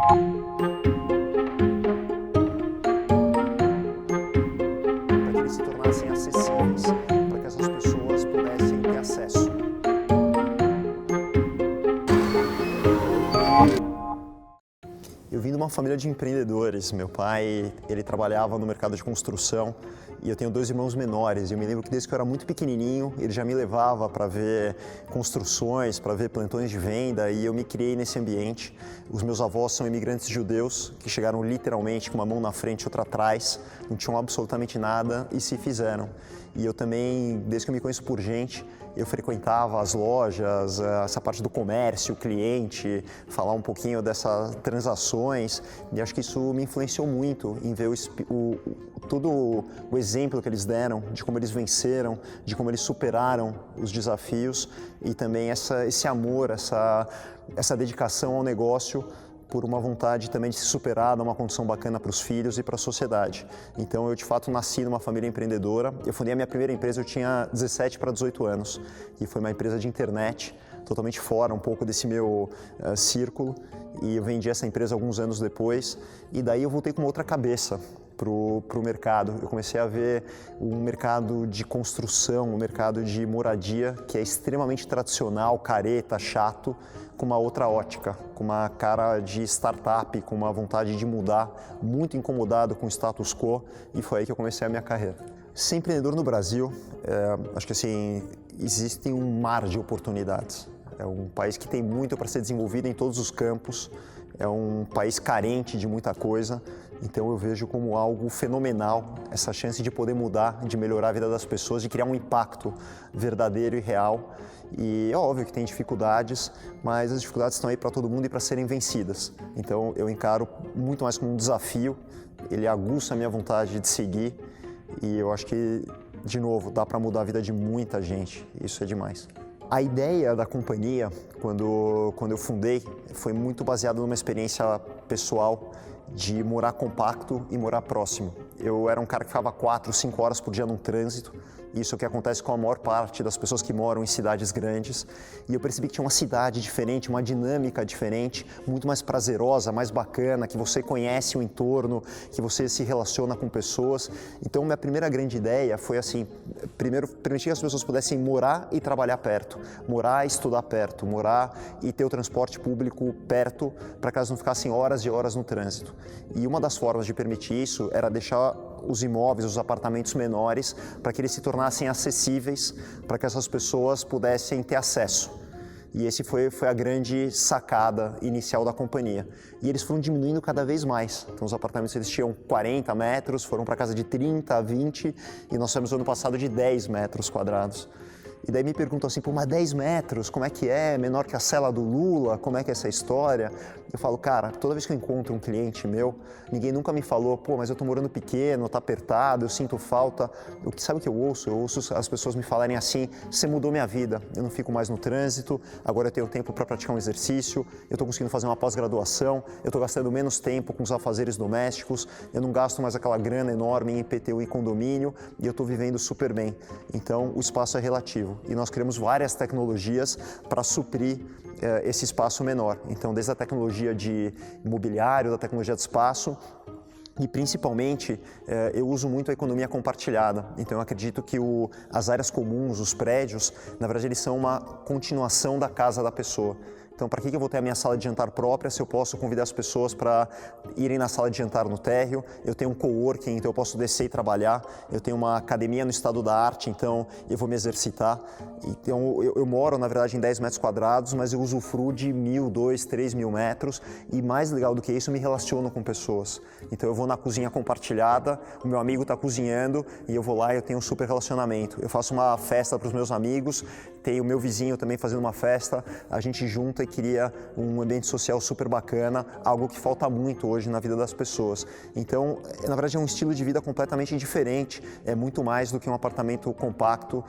Para que eles se tornassem acessíveis, para que essas pessoas pudessem ter acesso. Eu vim de uma família de empreendedores. Meu pai, ele trabalhava no mercado de construção e eu tenho 2 irmãos menores. Eu me lembro que desde que eu era muito pequenininho, ele já me levava para ver construções, para ver plantões de venda e eu me criei nesse ambiente. Os meus avós são imigrantes judeus que chegaram literalmente com uma mão na frente e outra atrás, não tinham absolutamente nada e se fizeram. E eu também, desde que eu me conheço por gente, eu frequentava as lojas, essa parte do comércio, cliente, falar um pouquinho dessas transações e acho que isso me influenciou muito em ver todo o exemplo que eles deram, de como eles venceram, de como eles superaram os desafios e também esse amor, essa dedicação ao negócio por uma vontade também de se superar, dar uma condição bacana para os filhos e para a sociedade. Então eu de fato nasci numa família empreendedora. Eu fundei a minha primeira empresa, eu tinha 17 para 18 anos e foi uma empresa de internet, totalmente fora um pouco desse meu círculo e eu vendi essa empresa alguns anos depois e daí eu voltei com uma outra cabeça para o mercado. Eu comecei a ver um mercado de construção, um mercado de moradia que é extremamente tradicional, careta, chato, com uma outra ótica, com uma cara de startup, com uma vontade de mudar, muito incomodado com o status quo e foi aí que eu comecei a minha carreira. Ser empreendedor no Brasil, acho que assim, existe um mar de oportunidades. É um país que tem muito para ser desenvolvido em todos os campos, é um país carente de muita coisa, então eu vejo como algo fenomenal essa chance de poder mudar, de melhorar a vida das pessoas, de criar um impacto verdadeiro e real. E é óbvio que tem dificuldades, mas as dificuldades estão aí para todo mundo e para serem vencidas. Então eu encaro muito mais como um desafio, ele aguça a minha vontade de seguir e eu acho que, de novo, dá para mudar a vida de muita gente, isso é demais. A ideia da companhia, quando eu fundei, foi muito baseada numa experiência pessoal de morar compacto e morar próximo. Eu era um cara que ficava 4, 5 horas por dia no trânsito, isso é o que acontece com a maior parte das pessoas que moram em cidades grandes, e eu percebi que tinha uma cidade diferente, uma dinâmica diferente, muito mais prazerosa, mais bacana, que você conhece o entorno, que você se relaciona com pessoas. Então minha primeira grande ideia foi assim, primeiro permitir que as pessoas pudessem morar e trabalhar perto, morar e estudar perto, morar e ter o transporte público perto, para que elas não ficassem horas e horas no trânsito. E uma das formas de permitir isso era deixar os imóveis, os apartamentos menores, para que eles se tornassem acessíveis, para que essas pessoas pudessem ter acesso. E esse foi a grande sacada inicial da companhia. E eles foram diminuindo cada vez mais. Então os apartamentos eles tinham 40 metros, foram para casa de 30, 20 e nós tivemos no ano passado de 10 metros quadrados. E daí me perguntam assim, pô, mas 10 metros, como é que é? Menor que a cela do Lula? Como é que é essa história? Eu falo, cara, toda vez que eu encontro um cliente meu, ninguém nunca me falou, pô, mas eu tô morando pequeno, tá apertado, eu sinto falta. Sabe o que eu ouço? Eu ouço as pessoas me falarem assim, você mudou minha vida, eu não fico mais no trânsito, agora eu tenho tempo para praticar um exercício, eu tô conseguindo fazer uma pós-graduação, eu tô gastando menos tempo com os afazeres domésticos, eu não gasto mais aquela grana enorme em IPTU e condomínio e eu tô vivendo super bem. Então, o espaço é relativo. E nós criamos várias tecnologias para suprir esse espaço menor. Então, desde a tecnologia de imobiliário, da tecnologia de espaço, e principalmente eu uso muito a economia compartilhada. Então eu acredito que as áreas comuns, os prédios, na verdade eles são uma continuação da casa da pessoa. Então, para que eu vou ter a minha sala de jantar própria se eu posso convidar as pessoas para irem na sala de jantar no térreo? Eu tenho um coworking, então eu posso descer e trabalhar. Eu tenho uma academia no estado da arte, então eu vou me exercitar. Então, eu moro, na verdade, em 10 metros quadrados, mas eu usufruo de 1.000, 2.000, 3.000 metros. E mais legal do que isso, eu me relaciono com pessoas. Então, eu vou na cozinha compartilhada, o meu amigo está cozinhando e eu vou lá e eu tenho um super relacionamento. Eu faço uma festa para os meus amigos, tem o meu vizinho também fazendo uma festa, a gente junta e cria um ambiente social super bacana, algo que falta muito hoje na vida das pessoas. Então, na verdade, é um estilo de vida completamente diferente, é muito mais do que um apartamento compacto.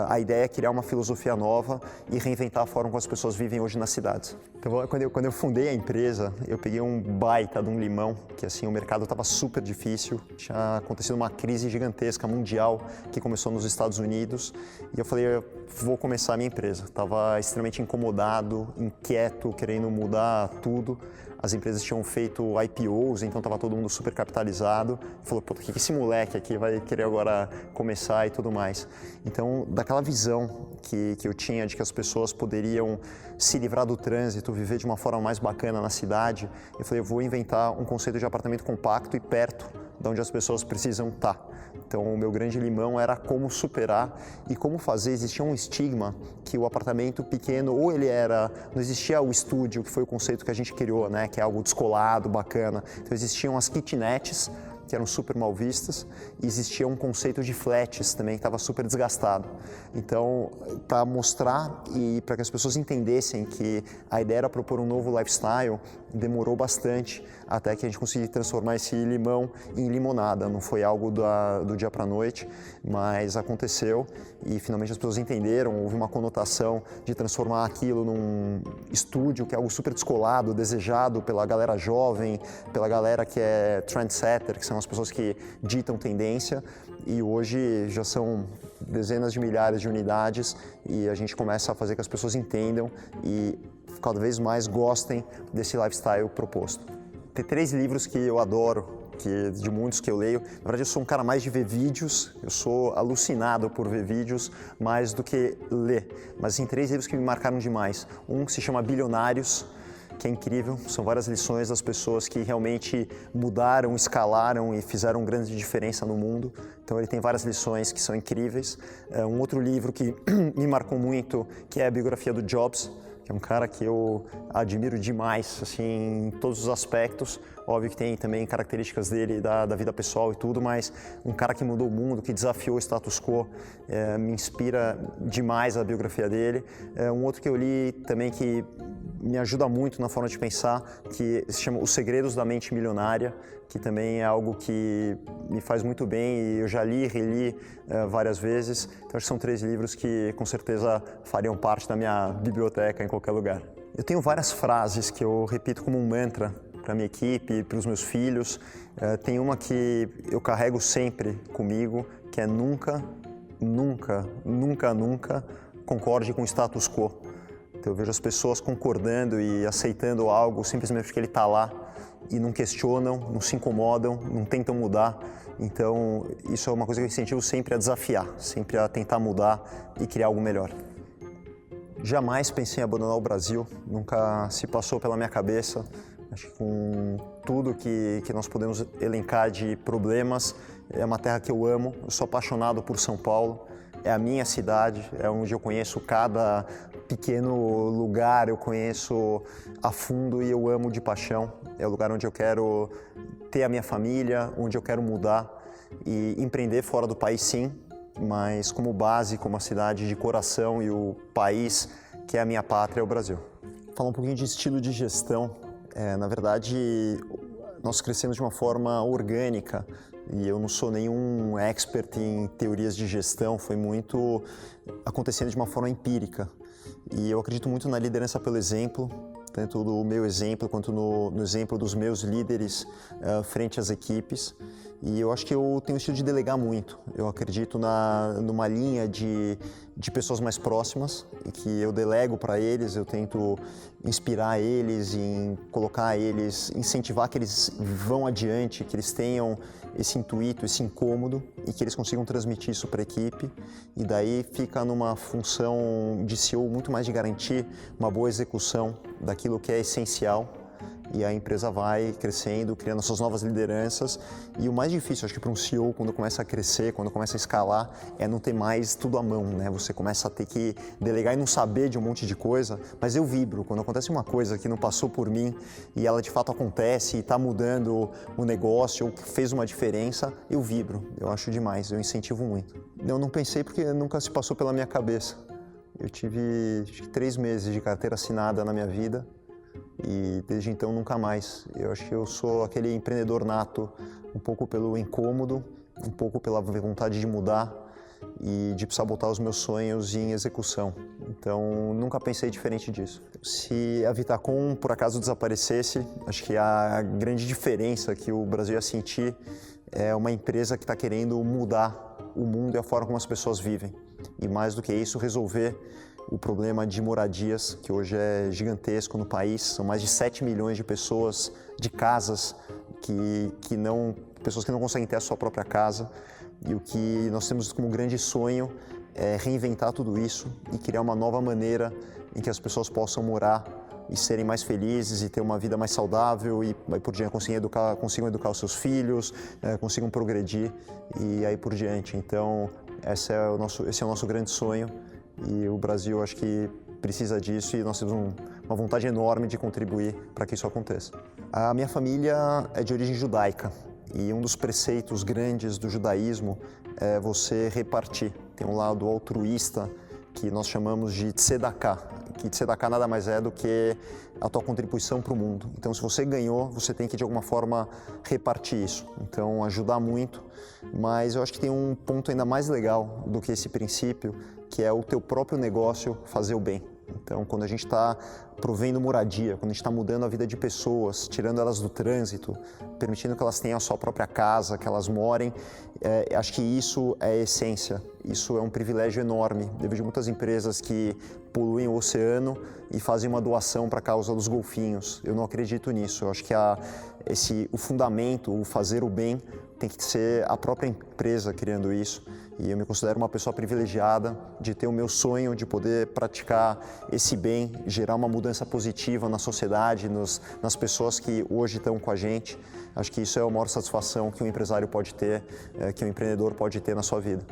A ideia é criar uma filosofia nova e reinventar a forma como as pessoas vivem hoje nas cidades. Então, quando eu fundei a empresa, eu peguei um baita de um limão, que assim, o mercado estava super difícil, tinha acontecido uma crise gigantesca mundial que começou nos Estados Unidos, e eu falei, vou começar a minha empresa. Estava extremamente incomodado, inquieto, querendo mudar tudo. As empresas tinham feito IPOs, então estava todo mundo super capitalizado. Falou, pô, o que esse moleque aqui vai querer agora começar e tudo mais? Então, daquela visão que eu tinha de que as pessoas poderiam se livrar do trânsito, viver de uma forma mais bacana na cidade, eu falei, eu vou inventar um conceito de apartamento compacto e perto de onde as pessoas precisam estar. Então, o meu grande limão era como superar e como fazer. Existia um estigma que o apartamento pequeno, ou ele era, não existia o estúdio, que foi o conceito que a gente criou, né, que é algo descolado, bacana. Então, existiam as kitnets, que eram super mal vistas, e existia um conceito de flats também, que estava super desgastado. Então, para mostrar e para que as pessoas entendessem que a ideia era propor um novo lifestyle, demorou bastante até que a gente conseguisse transformar esse limão em limonada. Não foi algo do dia para a noite, mas aconteceu e finalmente as pessoas entenderam. Houve uma conotação de transformar aquilo num estúdio, que é algo super descolado, desejado pela galera jovem, pela galera que é trendsetter, que são as pessoas que ditam tendência, e hoje já são dezenas de milhares de unidades e a gente começa a fazer que as pessoas entendam e cada vez mais gostem desse lifestyle proposto. Tem 3 livros que eu adoro, de muitos que eu leio. Na verdade, eu sou um cara mais de ver vídeos, eu sou alucinado por ver vídeos mais do que ler. Mas tem 3 livros que me marcaram demais. Um que se chama Bilionários, que é incrível, são várias lições das pessoas que realmente mudaram, escalaram e fizeram grande diferença no mundo. Então ele tem várias lições que são incríveis. Um outro livro que me marcou muito, que é a biografia do Jobs, que é um cara que eu admiro demais, assim, em todos os aspectos. Óbvio que tem também características dele, da vida pessoal e tudo, mas um cara que mudou o mundo, que desafiou o status quo, me inspira demais a biografia dele. Um outro que eu li também que me ajuda muito na forma de pensar, que se chama Os Segredos da Mente Milionária, que também é algo que me faz muito bem e eu já li e reli várias vezes. Então acho que são 3 livros que com certeza fariam parte da minha biblioteca em qualquer lugar. Eu tenho várias frases que eu repito como um mantra para minha equipe, para os meus filhos. Tem uma que eu carrego sempre comigo, que é nunca, nunca, nunca, nunca concorde com o status quo. Então eu vejo as pessoas concordando e aceitando algo simplesmente porque ele está lá e não questionam, não se incomodam, não tentam mudar. Então isso é uma coisa que eu incentivo sempre a desafiar, sempre a tentar mudar e criar algo melhor. Jamais pensei em abandonar o Brasil, nunca se passou pela minha cabeça. Acho que com tudo que nós podemos elencar de problemas, é uma terra que eu amo, eu sou apaixonado por São Paulo. É a minha cidade, é onde eu conheço cada pequeno lugar, eu conheço a fundo e eu amo de paixão. É o lugar onde eu quero ter a minha família, onde eu quero mudar e empreender fora do país, sim, mas como base, como a cidade de coração e o país que é a minha pátria, é o Brasil. Falar um pouquinho de estilo de gestão. Na verdade, nós crescemos de uma forma orgânica. E eu não sou nenhum expert em teorias de gestão, foi muito acontecendo de uma forma empírica. E eu acredito muito na liderança pelo exemplo, tanto do meu exemplo quanto no exemplo dos meus líderes frente às equipes. E eu acho que eu tenho o estilo de delegar muito. Eu acredito numa linha de pessoas mais próximas e que eu delego para eles, eu tento inspirar eles, colocar eles, incentivar que eles vão adiante, que eles tenham esse intuito, esse incômodo e que eles consigam transmitir isso para a equipe. E daí fica numa função de CEO muito mais de garantir uma boa execução daquilo que é essencial. E a empresa vai crescendo, criando suas novas lideranças. E o mais difícil, acho que para um CEO, quando começa a crescer, quando começa a escalar, é não ter mais tudo à mão, né? Você começa a ter que delegar e não saber de um monte de coisa, mas eu vibro. Quando acontece uma coisa que não passou por mim e ela de fato acontece e está mudando o negócio ou fez uma diferença, eu vibro. Eu acho demais, eu incentivo muito. Eu não pensei porque nunca se passou pela minha cabeça. Eu tive 3 meses de carteira assinada na minha vida. E desde então nunca mais. Eu acho que eu sou aquele empreendedor nato, um pouco pelo incômodo, um pouco pela vontade de mudar e de precisar botar os meus sonhos em execução. Então nunca pensei diferente disso. Se a Vitacom por acaso desaparecesse, acho que a grande diferença que o Brasil ia sentir é uma empresa que está querendo mudar o mundo e a forma como as pessoas vivem. e mais do que isso, resolver o problema de moradias, que hoje é gigantesco no país. São mais de 7 milhões de pessoas, de casas, pessoas que não conseguem ter a sua própria casa. E o que nós temos como grande sonho é reinventar tudo isso e criar uma nova maneira em que as pessoas possam morar e serem mais felizes e ter uma vida mais saudável e aí por diante consigam educar os seus filhos, consigam progredir e aí por diante. Então, esse é o nosso grande sonho e o Brasil acho que precisa disso e nós temos uma vontade enorme de contribuir para que isso aconteça. A minha família é de origem judaica e um dos preceitos grandes do judaísmo é você repartir. Tem um lado altruísta que nós chamamos de tzedakah, que tzedakah nada mais é do que a tua contribuição para o mundo. Então, se você ganhou, você tem que, de alguma forma, repartir isso. Então, ajudar muito, mas eu acho que tem um ponto ainda mais legal do que esse princípio, que é o teu próprio negócio fazer o bem. Então, quando a gente está provendo moradia, quando a gente está mudando a vida de pessoas, tirando elas do trânsito, permitindo que elas tenham a sua própria casa, que elas morem, acho que isso é a essência. Isso é um privilégio enorme. Eu vejo muitas empresas que poluem o oceano e fazem uma doação para a causa dos golfinhos. Eu não acredito nisso. Eu acho que o fundamento, o fazer o bem, tem que ser a própria empresa criando isso. E eu me considero uma pessoa privilegiada de ter o meu sonho de poder praticar esse bem, gerar uma mudança positiva na sociedade, nas pessoas que hoje estão com a gente. Acho que isso é a maior satisfação que um empresário pode ter, que um empreendedor pode ter na sua vida.